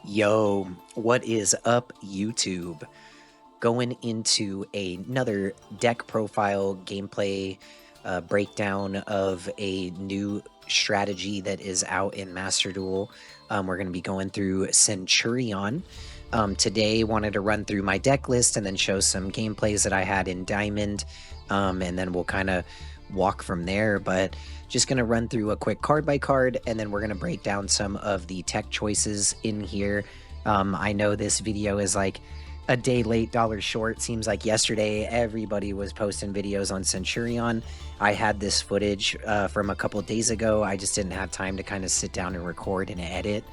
Yo, what is up, YouTube? Going into another deck profile gameplay breakdown of a new strategy that is out in MasterDuel. We're going to be going through Centur-Ion. Today, wanted to run through my deck list and then show some gameplays that I had in Diamond, and then we'll kind of walk from there. But just going to run through a quick card by card, and then we're going to break down some of the tech choices in here. I know this video is like a day late, dollar short. Seems like yesterday everybody was posting videos on Centur-Ion. I had this footage from a couple days ago. I just didn't have time to kind of sit down and record and edit.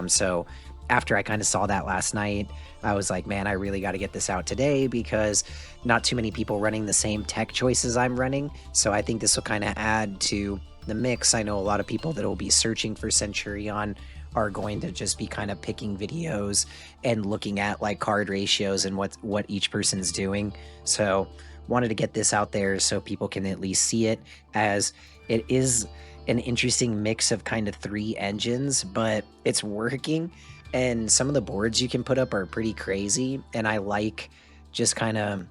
So after I kind of saw that last night, I was like, man, I really got to get this out today because not too many people running the same tech choices I'm running. So I think this will kind of add to the mix. I know a lot of people that will be searching for Centur-Ion are going to just be kind of picking videos and looking at like card ratios and what each person's doing. So wanted to get this out there so people can at least see it, as it is an interesting mix of kind of three engines, but it's working. And some of the boards you can put up are pretty crazy, and I like just kind of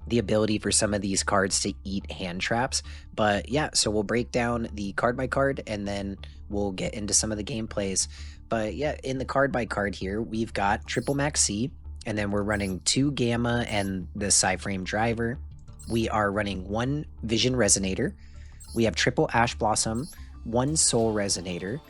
the ability for some of these cards to eat hand traps. But yeah, so we'll break down the card by card and then we'll get into some of the gameplays. But yeah, in the card by card here, we've got triple maxx, and then we're running 2 gamma and the Psyframe driver. We are running 1 vision resonator. We have triple ash blossom, 1 soul resonator,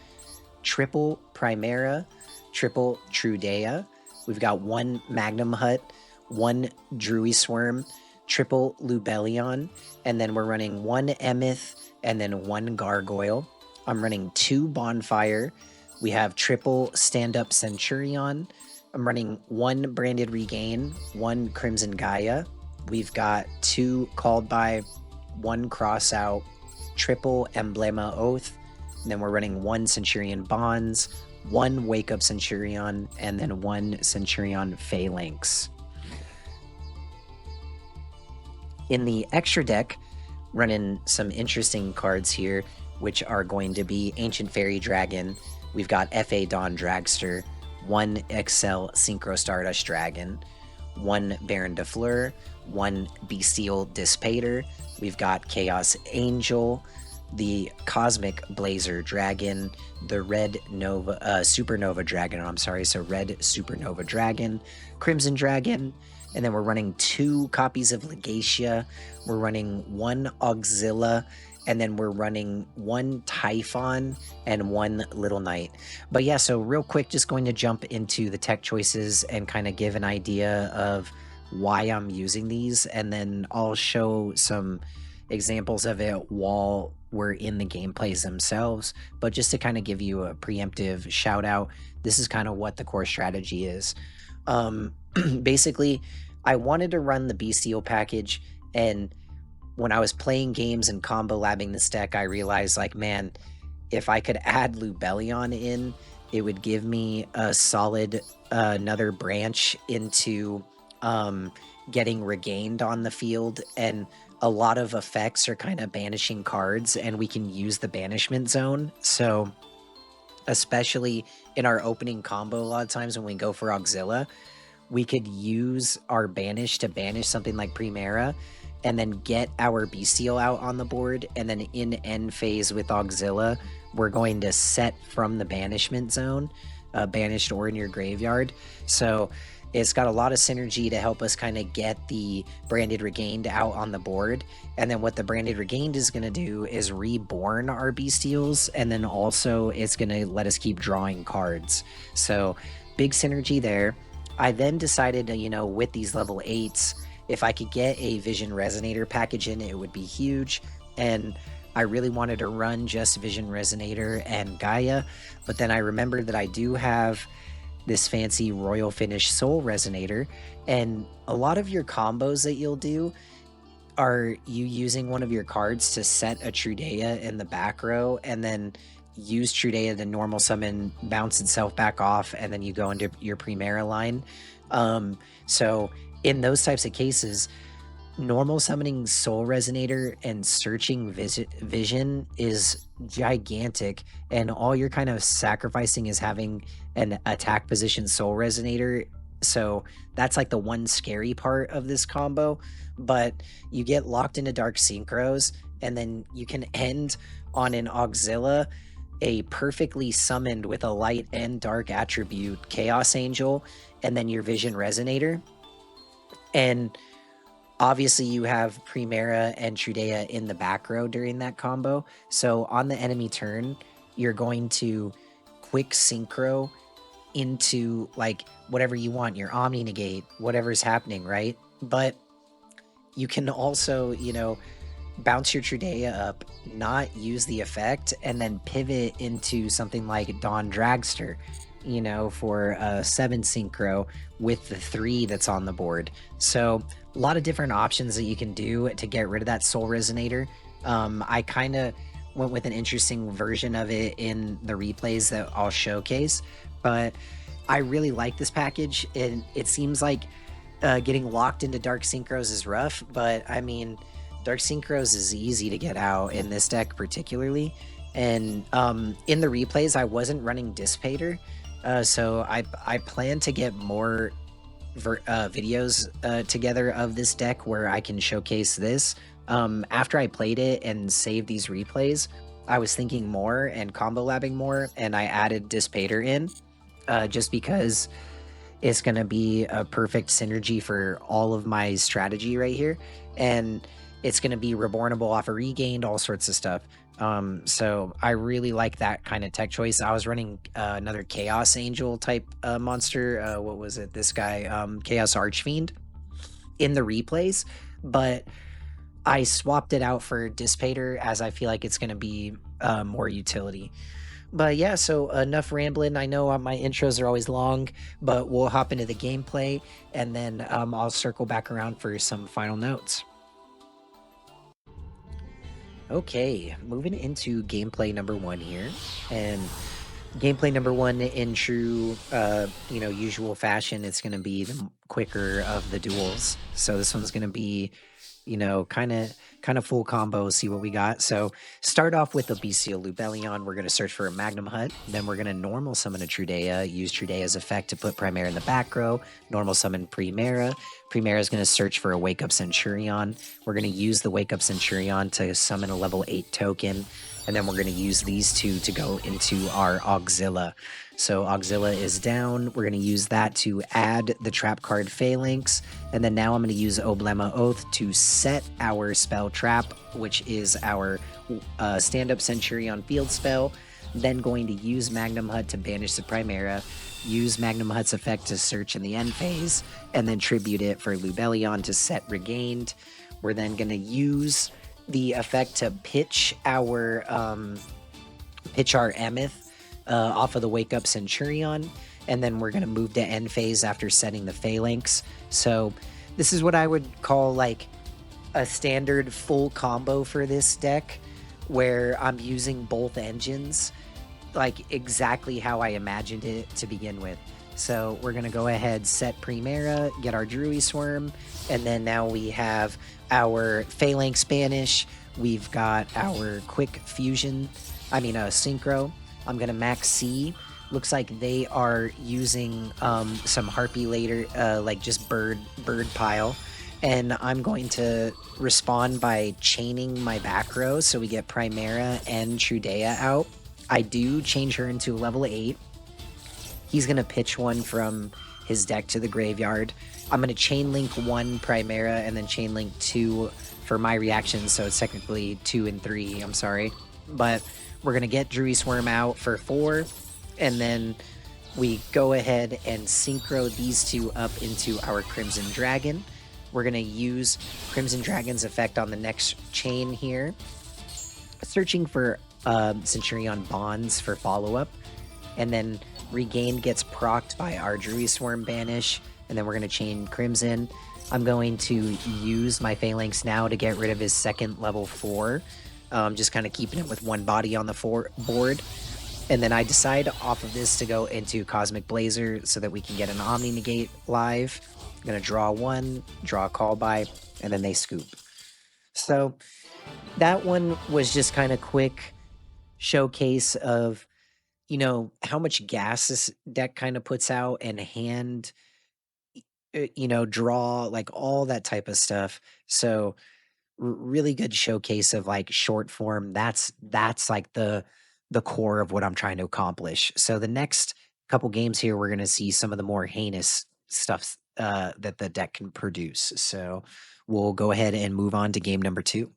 triple primera, triple Trudea. We've got 1 magnum hut, 1 druy swarm, triple lubellion, and then we're running 1 emeth and then 1 gargoyle. I'm running 2 bonfire. We have triple stand-up Centur-Ion. I'm running 1 branded regain, 1 crimson Gaia. We've got 2 called by, 1 cross out, triple emblema oath, and then we're running 1 Centurion bonds, 1 wake up Centur-Ion, and then 1 Centur-Ion phalanx. In the extra deck, running some interesting cards here, which are going to be Ancient Fairy Dragon. We've got FA Dawn Dragster, 1 XL Synchro Stardust Dragon, 1 Baron de Fleur, 1 Bystial Dispater. We've got Chaos Angel, the Cosmic Blazer Dragon, the Red Nova Supernova Dragon, so Red Supernova Dragon, Crimson Dragon, and then we're running 2 copies of Legacia, we're running 1 Auxilla, and then we're running 1 Typhon and 1 Little Knight. But yeah, so real quick, just going to jump into the tech choices and kind of give an idea of why I'm using these, and then I'll show some examples of it while we're in the gameplays themselves. But just to kind of give you a preemptive shout out, this is kind of what the core strategy is. Basically, I wanted to run the Bystial package, and when I was playing games and combo labbing this deck, I realized, like, man, if I could add Lubellion in, it would give me a solid another branch into getting regained on the field, and a lot of effects are kind of banishing cards, and we can use the banishment zone. So especially in our opening combo, a lot of times when we go for Auxilla, we could use our banish to banish something like Primera, and then get our Bystial out on the board, and then in end phase with Auxilla, we're going to set from the banishment zone, banished or in your graveyard. So it's got a lot of synergy to help us kind of get the Branded Regained out on the board. And then what the Branded Regained is going to do is reborn our Bystials, and then also it's going to let us keep drawing cards. So big synergy there. I then decided to, with these level 8s, if I could get a Vision Resonator package in, it would be huge. And I really wanted to run just Vision Resonator and Gaia, but then I remembered that I do have this fancy Royal Finish Soul Resonator, and a lot of your combos that you'll do are you using one of your cards to set a Trudea in the back row, and then use Trudea to normal summon, bounce itself back off, and then you go into your Primera line. So in those types of cases, normal summoning Soul Resonator and searching vision is gigantic, and all you're kind of sacrificing is having an attack position Soul Resonator. So that's like the one scary part of this combo. But you get locked into Dark Synchros, and then you can end on an Auxilla, a perfectly summoned with a light and dark attribute Chaos Angel, and then your Vision Resonator. And obviously, you have Primera and Trudea in the back row during that combo. So on the enemy turn, you're going to quick synchro into like whatever you want, your Omni Negate, whatever's happening, right? But you can also, you know, bounce your Trudea up, not use the effect, and then pivot into something like Dawn Dragster, you know, for a 7 synchro with the 3 that's on the board. So a lot of different options that you can do to get rid of that Soul Resonator. I kind of went with an interesting version of it in the replays that I'll showcase, but I really like this package, and it seems like getting locked into Dark Synchros is rough, but I mean, Dark Synchros is easy to get out in this deck particularly. And in the replays, I wasn't running Dissipator, so I plan to get more videos together of this deck where I can showcase this. After I played it and saved these replays, I was thinking more and combo labbing more, and I added Dissipator in just because it's going to be a perfect synergy for all of my strategy right here. And it's going to be rebornable off a regained, all sorts of stuff. So I really like that kind of tech choice. I was running another Chaos Angel type monster. What was it? This guy, Chaos Archfiend, in the replays, but I swapped it out for Dissipator as I feel like it's going to be more utility. But yeah, so enough rambling. I know my intros are always long, but we'll hop into the gameplay, and then I'll circle back around for some final notes. Okay, moving into gameplay number 1 here, and gameplay number 1 in true, you know, usual fashion, it's going to be the quicker of the duels. So this one's going to be, you know, kind of full combo. See what we got. So start off with a Bystial Lubellion. We're going to search for a Magnum Hut. Then we're going to normal summon a Trudea. Use Trudea's effect to put Primera in the back row. Normal summon Primera. Primera is going to search for a Wake Up Centur-Ion. We're going to use the Wake Up Centur-Ion to summon a level 8 token. And then we're going to use these two to go into our Auxilla. So Auxilla is down. We're going to use that to add the trap card Phalanx. And then now I'm going to use Oblema Oath to set our spell trap, which is our stand-up Centurion field spell. Then going to use Magnum Hut to banish the Primera. Use Magnum Hut's effect to search in the end phase. And then tribute it for Lubellion to set Regained. We're then going to use the effect to pitch our Emeth off of the Wake Up Centurion, and then we're going to move to end phase after setting the Phalanx. So this is what I would call like a standard full combo for this deck, where I'm using both engines like exactly how I imagined it to begin with. So we're going to go ahead, set Primera, get our Druid Swarm, and then now we have our Phalanx Banish. We've got our Quick Fusion, Synchro. I'm going to max C. Looks like they are using some Harpy later, like just bird pile. And I'm going to respond by chaining my back row so we get Primera and Trudea out. I do change her into level 8. He's going to pitch one from his deck to the graveyard. I'm going to chain link 1 Primera and then chain link 2 for my reaction, so it's technically 2 and 3, I'm sorry. But we're going to get Druid Swarm out for 4, and then we go ahead and synchro these two up into our Crimson Dragon. We're going to use Crimson Dragon's effect on the next chain here. Searching for Centurion Bonds for follow-up, and then Regain gets procced by our Druid Swarm Banish, and then we're going to chain Crimson. I'm going to use my Phalanx now to get rid of his second level 4, just kind of keeping it with 1 body on the board. And then I decide off of this to go into Cosmic Blazer so that we can get an Omni Negate live. going to draw one, draw a call by, and then they scoop. So that one was just kind of quick showcase of, you know, how much gas this deck kind of puts out and hand, you know, draw, like all that type of stuff. So really good showcase of like short form. That's like the core of what I'm trying to accomplish. So the next couple games here, we're going to see some of the more heinous stuff that the deck can produce. So we'll go ahead and move on to game number 2.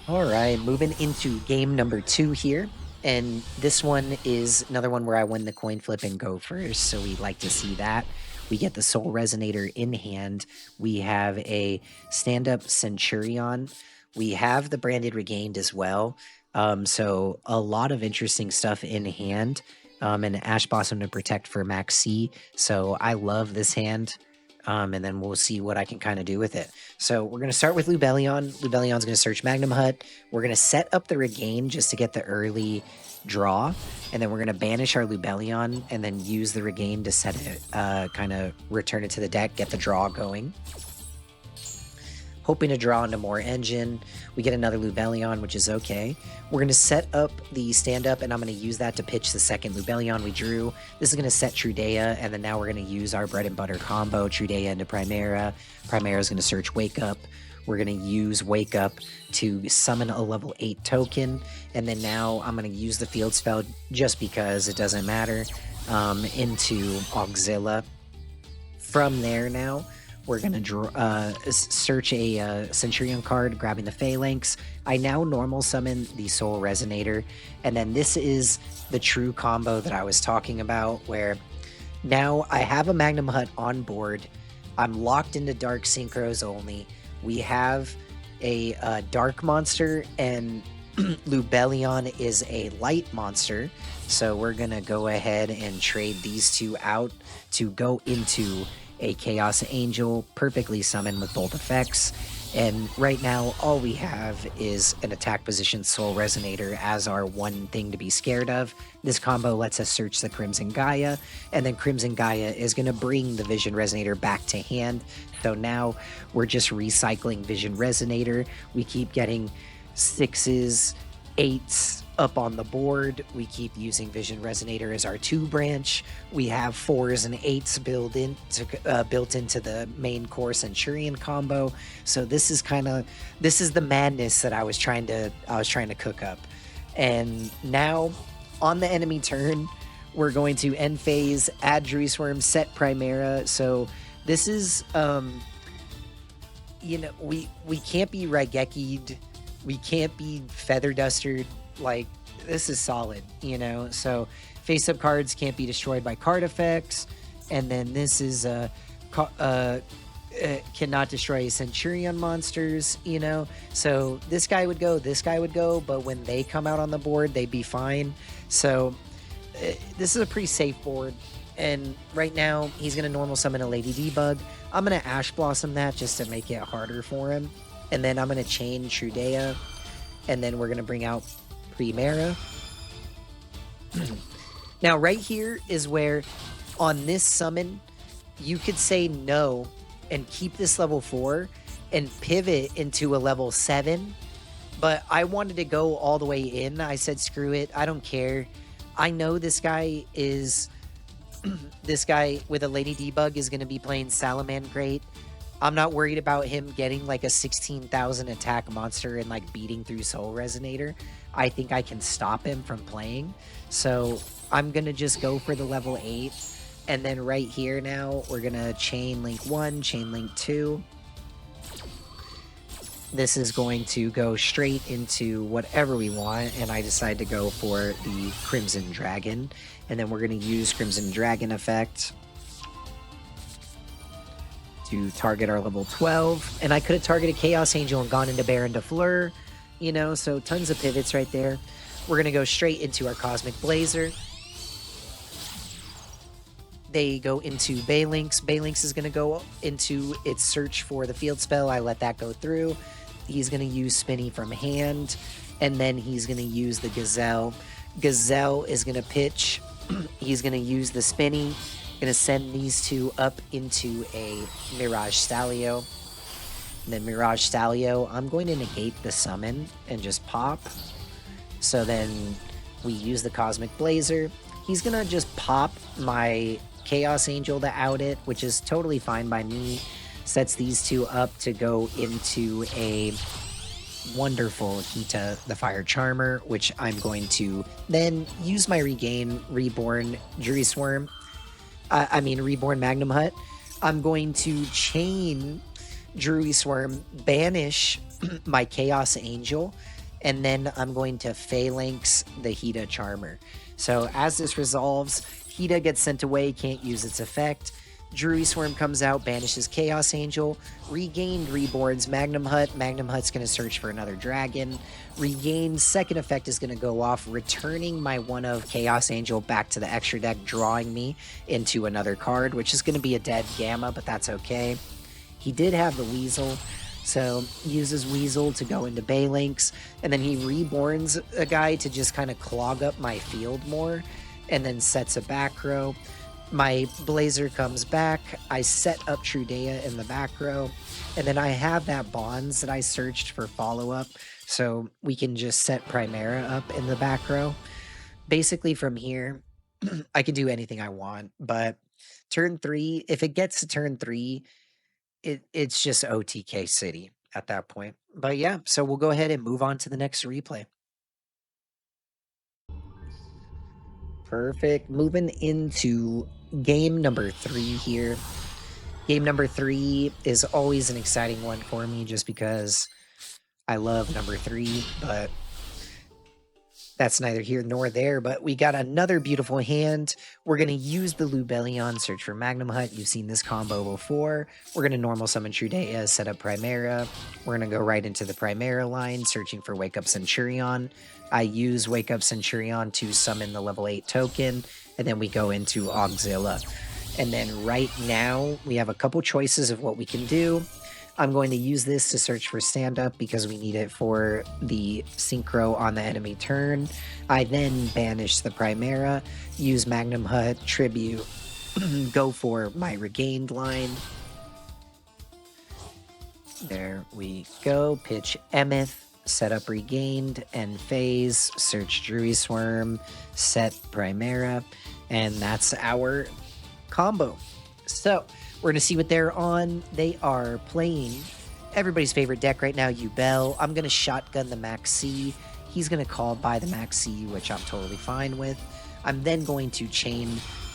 All right, moving into game number 2 here. And this one is another one where I win the coin flip and go first. So we like to see that. We get the Soul Resonator in hand. We have a stand-up Centur-Ion. We have the Branded Regained as well. So a lot of interesting stuff in hand. And Ash Blossom to protect for maxx. So I love this hand. And then we'll see what I can kind of do with it. So we're going to start with Lubellion. Lubellion's going to search Magnum Hut. We're going to set up the Regain just to get the early draw. And then we're going to banish our Lubellion and then use the Regain to set it, kind of return it to the deck, get the draw going. Hoping to draw into more engine. We get another Lubellion, which is okay. We're going to set up the stand-up, and I'm going to use that to pitch the second Lubellion we drew. This is going to set Trudea, and then now we're going to use our bread and butter combo, Trudea into Primera. Primera is going to search Wake Up. We're going to use Wake Up to summon a level 8 token, and then now I'm going to use the field spell just because it doesn't matter, into Auxilla. From there now, we're going to search a Centur-Ion card, grabbing the Phalanx. I now normal summon the Soul Resonator. And then this is the true combo that I was talking about, where now I have a Magnum Hut on board. I'm locked into Dark Synchros only. We have a Dark monster, and Lubellion is a Light monster. So we're going to go ahead and trade these two out to go into a Chaos Angel, perfectly summoned with both effects. And right now, all we have is an attack position Soul Resonator as our one thing to be scared of. This combo lets us search the Crimson Gaia, and then Crimson Gaia is going to bring the Vision Resonator back to hand. So now we're just recycling Vision Resonator. We keep getting 6s, 8s up on the board. We keep using Vision Resonator as our 2 branch. We have 4s and 8s built into the main core Centur-Ion combo. So this is the madness that I was trying to cook up. And now on the enemy turn, we're going to end phase, add Druisworm, set Primera. So this is you know, we can't be Raigeki'd, we can't be Feather Dustered. Like, this is solid, you know? So face-up cards can't be destroyed by card effects. And then this is cannot destroy Centur-Ion monsters, you know? So this guy would go, but when they come out on the board, they'd be fine. So this is a pretty safe board. And right now, he's going to normal summon a Lady Debug. I'm going to Ash Blossom that just to make it harder for him. And then I'm going to chain Trudea. And then we're going to bring out Primera. Now, right here is where, on this summon, you could say no and keep this level 4 and pivot into a level 7. But I wanted to go all the way in. I said, screw it. I don't care. I know this guy is... this guy with a Lady Debug is going to be playing Salamangreat. I'm not worried about him getting like a 16,000 attack monster and like beating through Soul Resonator. I think I can stop him from playing. So I'm going to just go for the level 8. And then right here now, we're going to Chain Link 1, Chain Link 2. This is going to go straight into whatever we want. And I decide to go for the Crimson Dragon. And then we're going to use Crimson Dragon effect to target our level 12. And I could have targeted Chaos Angel and gone into Baron de Fleur, you know, so tons of pivots right there. We're going to go straight into our Cosmic Blazer. They go into Baylynx. Baylynx is going to go into its search for the field spell. I let that go through. He's going to use Spinny from hand, and then he's going to use the Gazelle. Gazelle is going to pitch. He's going to use the Spinny, Gonna send these two up into a Mirage Stalio. And then Mirage Stalio, I'm going to negate the summon and just pop. So then we use the Cosmic Blazer. He's gonna just pop my Chaos Angel to out it, which is totally fine by me. Sets these two up to go into a wonderful Hita the Fire Charmer, which I'm going to then use my Regain Reborn Jury Swarm. Reborn Magnum Hut. I'm going to chain Druid Swarm, banish my Chaos Angel, and then I'm going to Phalanx the Hita Charmer. So as this resolves, Hita gets sent away, can't use its effect. Druid Swarm comes out, banishes Chaos Angel. Regained Reborn's Magnum Hut. Magnum Hut's going to search for another dragon. Regained second effect is going to go off, returning my one of Chaos Angel back to the extra deck, drawing me into another card, which is going to be a dead Gamma, but that's okay. He did have the Weasel, so uses Weasel to go into Phalanx, and then he reborns a guy to just kind of clog up my field more, and then sets a back row. My Blazer comes back, I set up Trudea in the back row, and then I have that Bonds that I searched for follow-up, so we can just set Primera up in the back row. Basically from here, I can do anything I want, but turn 3, if it gets to turn 3, it's just OTK City at that point. But yeah, so we'll go ahead and move on to the next replay. Perfect. Moving into game number 3 here. Game number 3 is always an exciting one for me just because I love number 3, but that's neither here nor there. But we got another beautiful hand. We're going to use the Lubellion, search for Magnum Hut. You've seen this combo before. We're going to normal summon Trudea, set up Primera. We're going to go right into the Primera line, searching for Wake Up Centur-Ion. I use Wake Up Centur-Ion to summon the level 8 token, and then we go into Auxilla. And then right now, we have a couple choices of what we can do. I'm going to use this to search for stand-up because we need it for the synchro on the enemy turn. I then banish the Primera, use Magnum Hut, Tribute, go for my Regained line. There we go. Pitch Emeth, set up Regained, and Phase, search Druid Swarm, set Primera, and that's our combo. So we're going to see what they're on. They are playing everybody's favorite deck right now, Yubel. I'm going to shotgun the maxx. He's going to call by the maxx, which I'm totally fine with. I'm then going to chain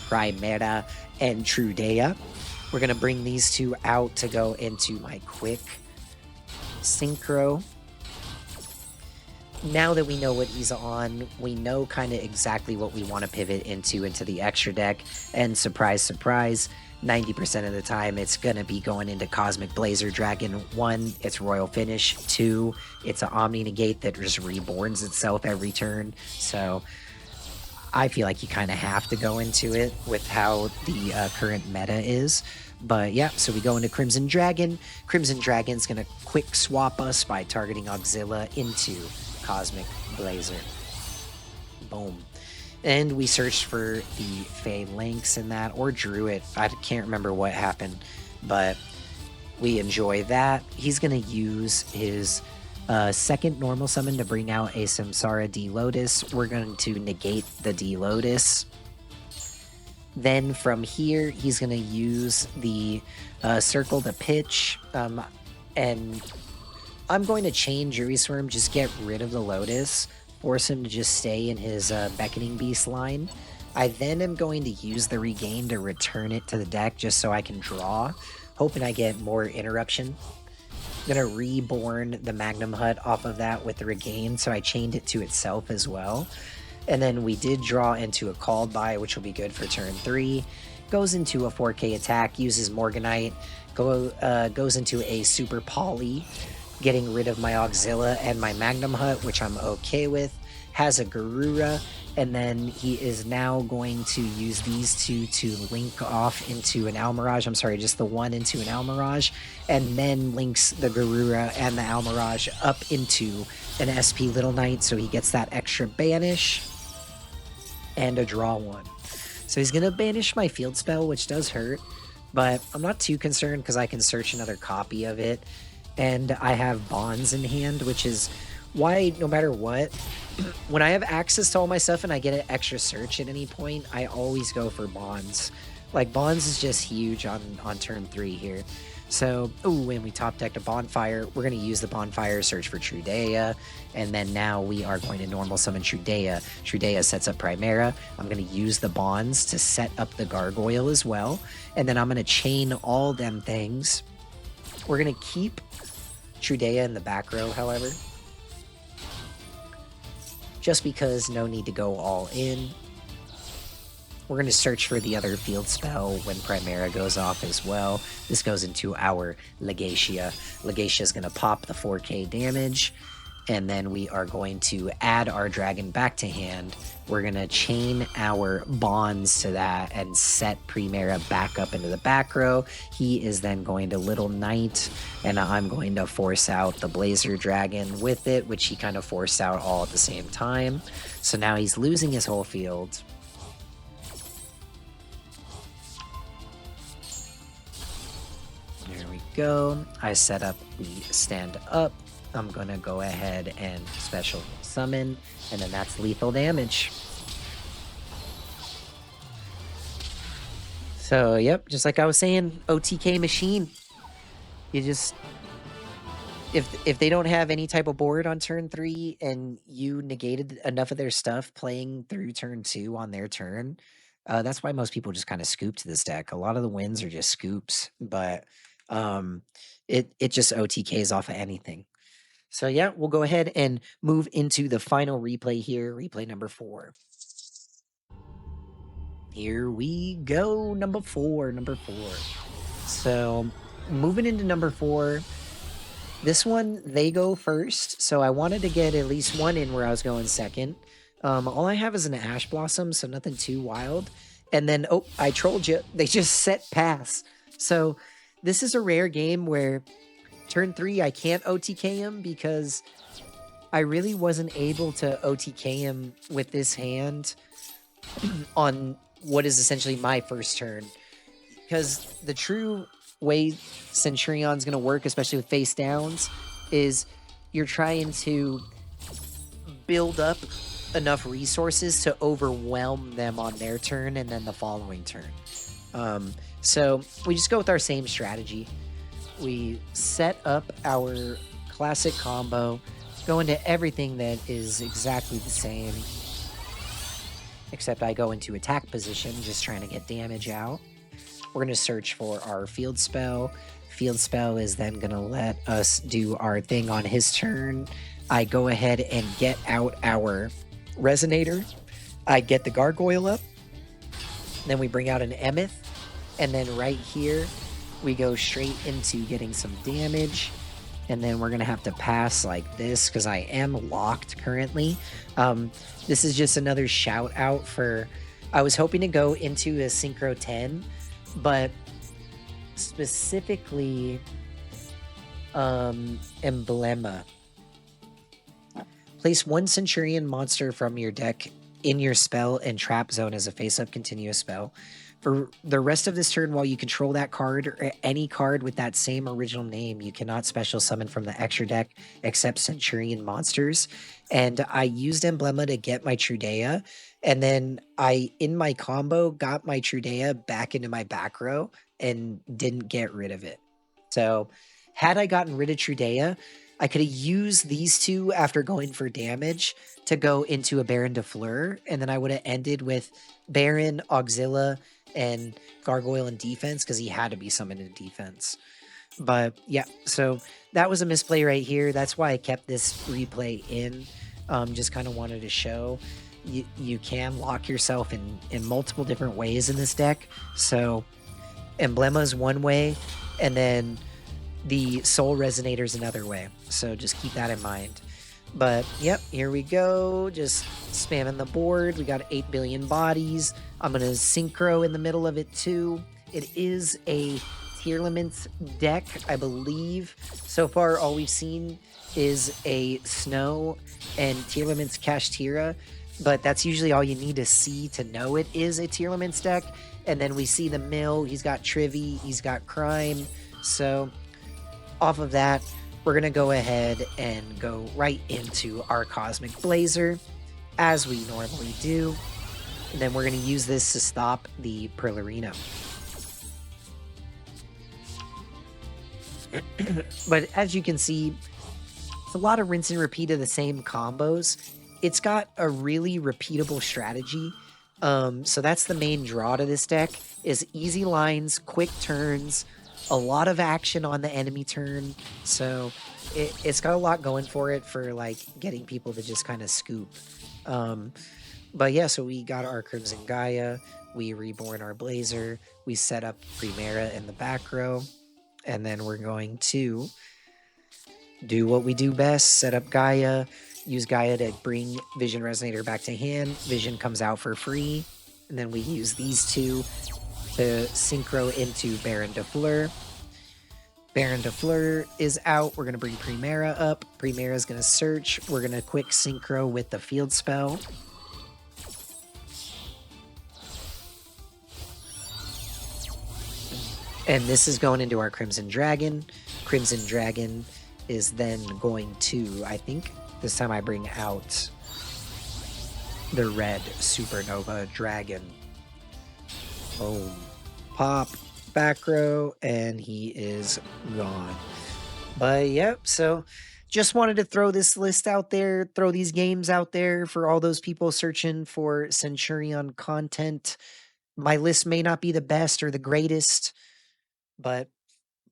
Primera and Trudea. We're going to bring these two out to go into my quick synchro. Now that we know what he's on, we know kind of exactly what we want to pivot into the extra deck. And surprise, surprise, 90% of the time, it's going to be going into Cosmic Blazer Dragon. 1, it's Royal Finish. 2, it's an Omni Negate that just reborns itself every turn. So I feel like you kind of have to go into it with how the current meta is. But yeah, so we go into Crimson Dragon. Crimson Dragon's going to quick swap us by targeting Auxilla into Cosmic Blazer. Boom. And we searched for the Phalanx in that, or Druid. I can't remember what happened, but we enjoy that. He's going to use his second normal summon to bring out a Samsara D-Lotus. We're going to negate the D-Lotus. Then from here, he's going to use the Circle to pitch, and I'm going to chain Jury Swarm, just get rid of the Lotus, force him to just stay in his Beckoning Beast line. I then am going to use the Regain to return it to the deck just so I can draw, hoping I get more interruption. I'm going to reborn the Magnum Hut off of that with the Regain, so I chained it to itself as well. And then we did draw into a Called By, which will be good for turn 3. Goes into a 4K attack, uses Morganite, goes into a Super Poly, getting rid of my Auxilla and my Magnum Hut, which I'm okay with. Has a Garura, and then he is now going to use these two to link off into an Almirage. I'm sorry, just the one into an Almirage, and then links the Garura and the Almirage up into an SP Little Knight, so he gets that extra banish and a draw one. So he's going to banish my field spell, which does hurt, but I'm not too concerned because I can search another copy of it. And I have bonds in hand, which is why no matter what, when I have access to all my stuff and I get an extra search at any point, I always go for bonds. Like, bonds is just huge on turn 3 here. So, ooh, and we top decked a bonfire. We're going to use the bonfire, search for Trudea, and then now we are going to normal summon Trudea. Trudea sets up Primera. I'm going to use the bonds to set up the gargoyle as well, and then I'm going to chain all them things. We're going to keep Trudea in the back row, however, just because no need to go all in. We're going to search for the other field spell when Primera goes off as well. This goes into our Legacia. Legacia is going to pop the 4k damage, and then we are going to add our dragon back to hand. We're going to chain our bonds to that and set Primera back up into the back row. He is then going to Little Knight, and I'm going to force out the Blazer Dragon with it, which he kind of forced out all at the same time. So now he's losing his whole field. There we go. I set up the stand up. I'm going to go ahead and special summon, and then that's lethal damage. So, yep, just like I was saying, OTK machine. You just... If they don't have any type of board on turn 3 and you negated enough of their stuff playing through turn 2 on their turn, that's why most people just kind of scoop to this deck. A lot of the wins are just scoops, but it just OTKs off of anything. So yeah, we'll go ahead and move into the final replay here, replay number 4. Here we go, number 4. So moving into number 4, this one, they go first, so I wanted to get at least one in where I was going second. All I have is an Ash Blossom, so nothing too wild. And then, oh, I trolled you. They just set pass. So this is a rare game where turn 3, I can't OTK him because I really wasn't able to OTK him with this hand on what is essentially my first turn. Because the true way Centur-Ion's going to work, especially with face downs, is you're trying to build up enough resources to overwhelm them on their turn and then the following turn. So we just go with our same strategy. We set up our classic combo, go into everything that is exactly the same, except I go into attack position, just trying to get damage out. We're going to search for our field spell. Field spell is then going to let us do our thing on his turn. I go ahead and get out our Resonator. I get the Gargoyle up. Then we bring out an Emeth. And then right here, we go straight into getting some damage. And then we're going to have to pass like this because I am locked currently. This is just another shout out for... I was hoping to go into a Synchro 10, but specifically Emblema. Place one Centur-Ion monster from your deck in your spell and trap zone as a face-up continuous spell. For the rest of this turn, while you control that card or any card with that same original name, you cannot special summon from the extra deck except Centur-Ion monsters. And I used Emblema to get my Trudea, and then I, in my combo, got my Trudea back into my back row and didn't get rid of it. So had I gotten rid of Trudea, I could have used these two after going for damage to go into a Baron de Fleur, and then I would have ended with Baron, Auxilla, and Gargoyle in defense because he had to be summoned in defense. But yeah, so that was a misplay right here. That's why I kept this replay in. Just kind of wanted to show you can lock yourself in multiple different ways in this deck. So Emblema is one way, and then the Soul Resonator is another way. So just keep that in mind. But yep, here we go. Just spamming the board. We got 8 billion bodies. I'm going to Synchro in the middle of it too. It is a Tearlaments deck, I believe. So far, all we've seen is a Snow and Tearlaments Kashtira. but that's usually all you need to see to know it is a Tearlaments deck. And then we see the mill, he's got Trivy, he's got Crime. So off of that, we're going to go ahead and go right into our Cosmic Blazer, as we normally do. And then we're going to use this to stop the Perlerino. But as you can see, it's a lot of rinse and repeat of the same combos. It's got a really repeatable strategy. So that's the main draw to this deck, is easy lines, quick turns, a lot of action on the enemy turn. So it's got a lot going for it for like getting people to just kind of scoop. But yeah, so we got our Crimson Gaia, we reborn our Blazer, we set up Primera in the back row, and then we're going to do what we do best, set up Gaia, use Gaia to bring Vision Resonator back to hand. Vision comes out for free, and then we use these two to synchro into Baron de Fleur. Baron de Fleur is out. We're going to bring Primera up. Primera is going to search. We're going to quick synchro with the field spell. And this is going into our Crimson Dragon. Crimson Dragon is then going to, I think, this time I bring out the red Supernova Dragon. Boom. Pop. Back row, and he is gone. But yep, so just wanted to throw this list out there, throw these games out there for all those people searching for Centur-Ion content. My list may not be the best or the greatest, but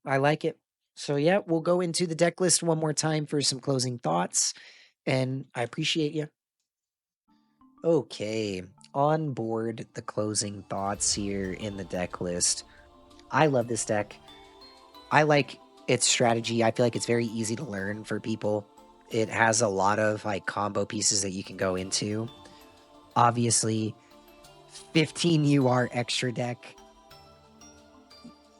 I like it. So yeah, we'll go into the deck list one more time for some closing thoughts, and I appreciate you. Okay, on board the closing thoughts here in the deck list. I love this deck. I like its strategy. I feel like it's very easy to learn for people. It has a lot of like combo pieces that you can go into. Obviously, 15 UR extra deck.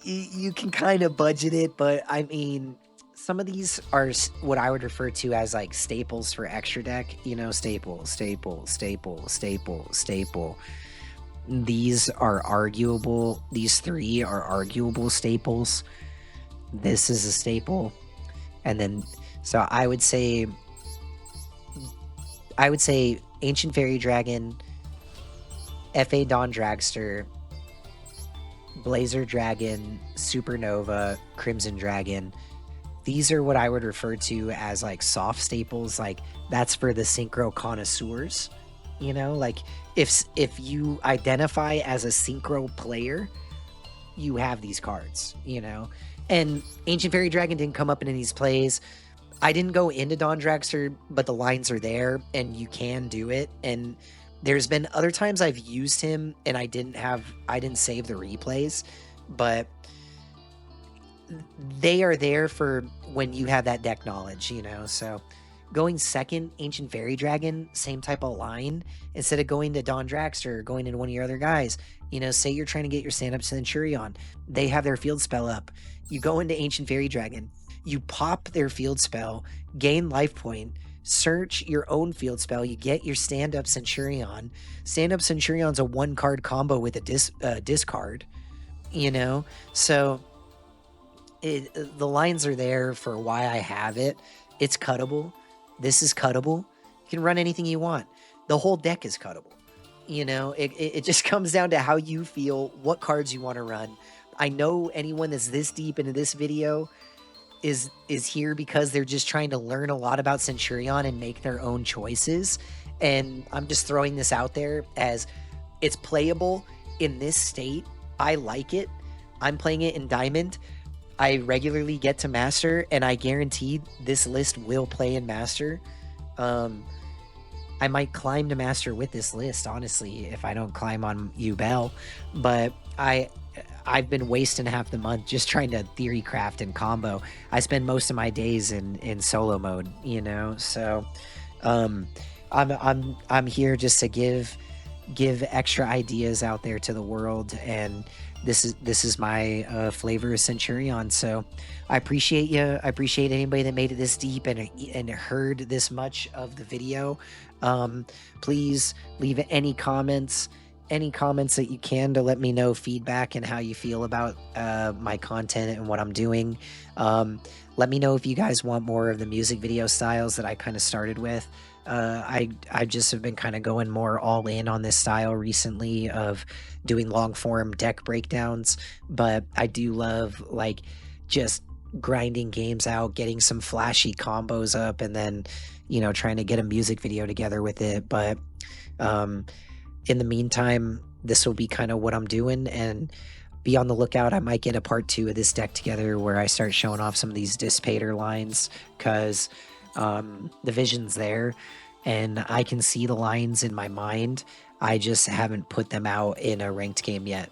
You can kind of budget it, but I mean, some of these are what I would refer to as like staples for extra deck. You know, staple, staple, staple, staple, staple. These are arguable. These three are arguable staples. This is a staple. And then, so I would say Ancient Fairy Dragon, FA Dawn Dragster, Blazer Dragon, Supernova, Crimson Dragon. These are what I would refer to as like soft staples. Like that's for the synchro connoisseurs. You know, like if you identify as a synchro player, you have these cards, you know. And Ancient Fairy Dragon didn't come up in these plays. I didn't go into Dawn Dragster, but the lines are there and you can do it. And there's been other times I've used him and I didn't save the replays, but they are there for when you have that deck knowledge, you know. So going second, Ancient Fairy Dragon, same type of line. Instead of going to Dawn Dragster or going into one of your other guys, you know, say you're trying to get your stand-up Centur-Ion. They have their field spell up. You go into Ancient Fairy Dragon. You pop their field spell, gain life point, search your own field spell. You get your stand-up Centur-Ion. Stand-up Centurion's a one-card combo with a discard, you know? So the lines are there for why I have it. It's cuttable. This is cuttable. You can run anything you want. The whole deck is cuttable. You know, it just comes down to how you feel, what cards you want to run. I know anyone that's this deep into this video is here because they're just trying to learn a lot about Centur-Ion and make their own choices. And I'm just throwing this out there as it's playable in this state. I like it. I'm playing it in Diamond. I regularly get to Master, and I guarantee this list will play in Master. I might climb to Master with this list, honestly, if I don't climb on Ubel. But I've been wasting half the month just trying to theory craft and combo. I spend most of my days in solo mode, you know. So I'm here just to give extra ideas out there to the world, and this is my flavor of Centur-Ion. So I appreciate you. I appreciate anybody that made it this deep and heard this much of the video. Please leave any comments that you can to let me know feedback and how you feel about my content and what I'm doing. Let me know if you guys want more of the music video styles that I kind of started with. I just have been kind of going more all in on this style recently of doing long form deck breakdowns, but I do love like just grinding games out, getting some flashy combos up, and then trying to get a music video together with it. But in the meantime, this will be kind of what I'm doing, and be on the lookout. I might get a part 2 of this deck together where I start showing off some of these dissipator lines, because the vision's there and I can see the lines in my mind. I just haven't put them out in a ranked game yet.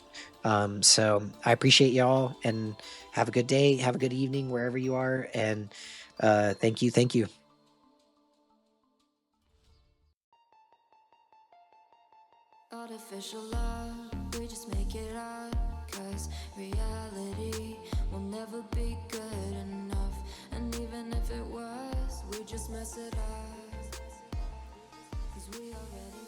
So I appreciate y'all, and have a good day, have a good evening wherever you are, and thank you. Artificial love, we just make it up, 'cause reality will never be good enough. And even if it was, we just mess it up, 'cause we already